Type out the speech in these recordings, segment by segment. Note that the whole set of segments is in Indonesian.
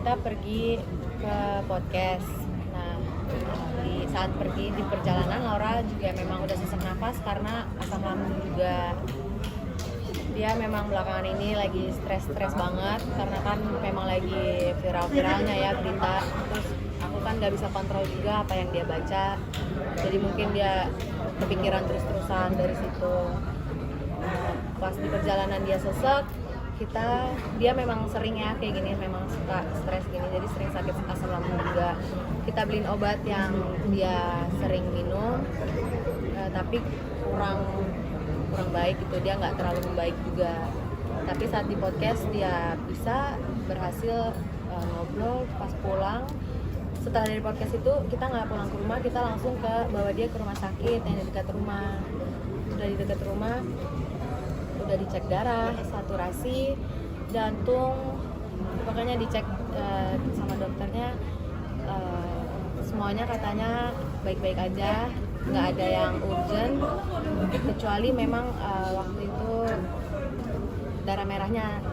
kita pergi ke podcast. Nah, di saat pergi di perjalanan Laura juga memang udah sesak nafas karena asam lambung juga. Dia memang belakangan ini lagi stres banget karena kan memang lagi viral-viralnya ya berita. Terus aku kan nggak bisa kontrol juga apa yang dia baca, jadi mungkin dia kepikiran terus-terusan dari situ. Pas di perjalanan dia sesek, dia memang sering ya kayak gini, memang suka stres gini, jadi sering sakit asam lambung juga. Kita beliin obat yang dia sering minum, tapi kurang baik gitu, dia nggak terlalu membaik juga. Tapi saat di podcast dia bisa berhasil ngobrol. Pas pulang setelah dari podcast itu kita nggak pulang ke rumah, kita langsung bawa dia ke rumah sakit yang di dekat rumah. Udah di dekat rumah, udah dicek darah, saturasi, jantung, pokoknya dicek sama dokternya, semuanya katanya baik-baik aja, nggak ada yang urgent, kecuali memang waktu itu darah merahnya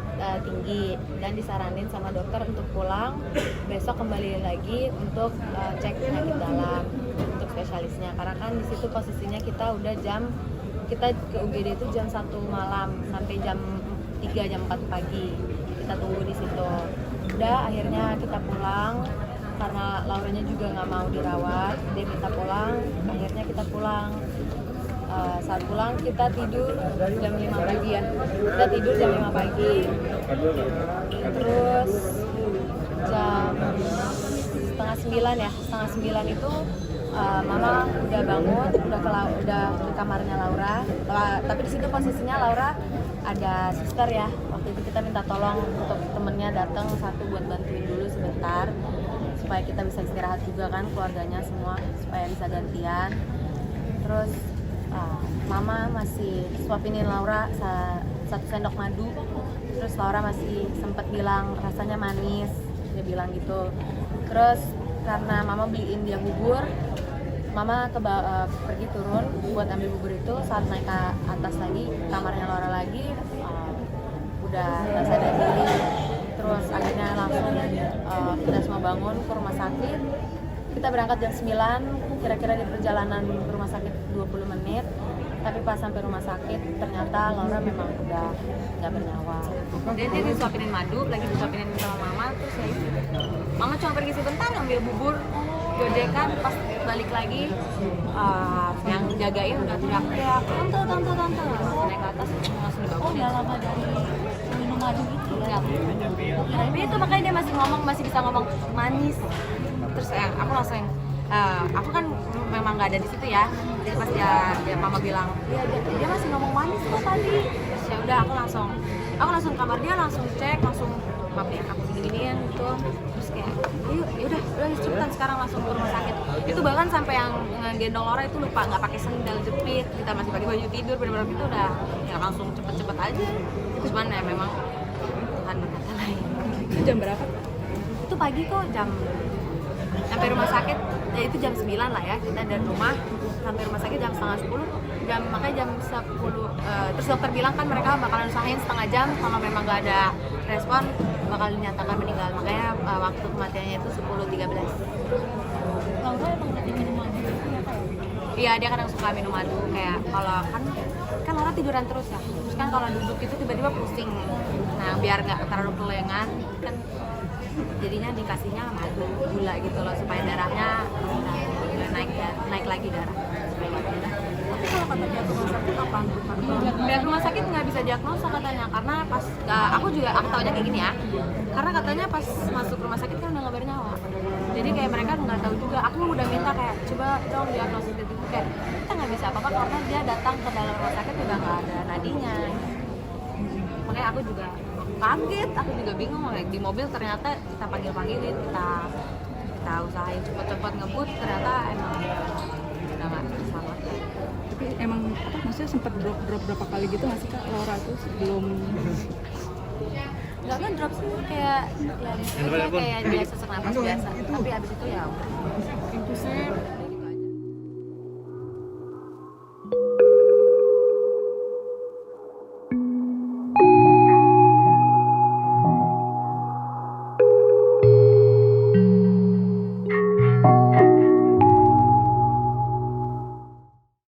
tinggi dan disaranin sama dokter untuk pulang, besok kembali lagi untuk cek penyakit dalam untuk spesialisnya, karena kan di situ posisinya kita ke UGD itu jam 1 malam sampai jam 3, jam 4 pagi kita tunggu di situ. Udah akhirnya kita pulang karena Lauranya juga nggak mau dirawat, dia minta pulang, akhirnya kita pulang. Saat pulang kita tidur jam 5 pagi ya, kita tidur jam 5 pagi, terus jam setengah 9 itu Mama udah bangun, udah ke kamarnya Laura. Tapi di situ posisinya Laura ada suster ya. Waktu itu kita minta tolong untuk temennya datang satu buat bantuin dulu sebentar supaya kita bisa istirahat juga kan, keluarganya semua, supaya bisa gantian. Terus Mama masih suapinin Laura 1 sendok madu. Terus Laura masih sempet bilang rasanya manis, dia bilang gitu. Terus karena Mama beliin dia bubur, Mama pergi turun buat ambil bubur itu. Saat naik ke atas lagi, kamarnya Laura lagi udah nggak sadar diri. Terus akhirnya langsung kita semua bangun ke rumah sakit. Kita berangkat jam 9, kira-kira di perjalanan ke rumah sakit 20 menit. Tapi pas sampai rumah sakit ternyata Laura memang udah nggak bernyawa. Dia disuapinin madu, lagi disuapinin sama Mama, terus ya itu. Mama cuma pergi sebentar ambil bubur, gojekan, pas balik lagi yang jagain udah teriak-teriak, tante, naik ke atas langsung dibangunin. Udah lama dari minum madu gitu ya? Tapi itu makanya dia masih bisa ngomong manis. Terus aku langsung aku kan memang nggak ada di situ ya, jadi pas dia Mama bilang dia masih ngomong manis kok tadi. Terus ya udah aku langsung ke kamar dia, langsung cek, langsung maafin aku gini-ginian gitu. Terus kayak udah cepetan sekarang langsung ke rumah sakit. Itu bahkan sampai yang gendong Laura itu lupa nggak pakai sendal jepit, kita masih pakai baju tidur, benar-benar itu udah ya langsung cepet aja. Cuman ya memang Tuhan berkata lain. Itu jam berapa? Itu pagi kok, sampai rumah sakit ya itu jam 9 lah ya, kita dari rumah sampai rumah sakit jam setengah 10, makanya jam 10 terus dokter bilang kan mereka bakalan usahain setengah jam, kalau memang nggak ada respon bakal dinyatakan meninggal, makanya waktu kematiannya itu 10.13. Laura emang tadi minum madu gitu ya Kak? Iya, dia kadang suka minum madu, kayak kalau kan Laura tiduran terus ya, terus kan kalau duduk itu tiba-tiba pusing, nah biar nggak terlalu kelengan kan jadinya dikasihnya madu gula gitu loh, supaya darahnya naik lagi darah. Tapi kalau kata pihak rumah sakit apa? Pihak rumah sakit nggak bisa diagnosa katanya, karena pas aku taunya kayak gini ya, karena katanya pas masuk rumah sakit kan udah nggak bernyawa, jadi kayak mereka nggak tahu juga. Aku udah minta kayak coba dong diagnosis gitu, kayak kita nggak bisa apa-apa karena dia datang ke dalam rumah sakit udah nggak ada nadinya. Makanya aku juga kaget, aku juga bingung, di mobil ternyata kita panggilin, kita usahain cepet-cepet ngebut, ternyata emang udah nggak selamat. Tapi emang maksudnya sempat drop berapa kali gitu nggak sih Kak Laura tuh sebelum? Nggak ngedrop sih, kayak ya kayak dia sesak nafas biasa, tapi abis itu ya udah.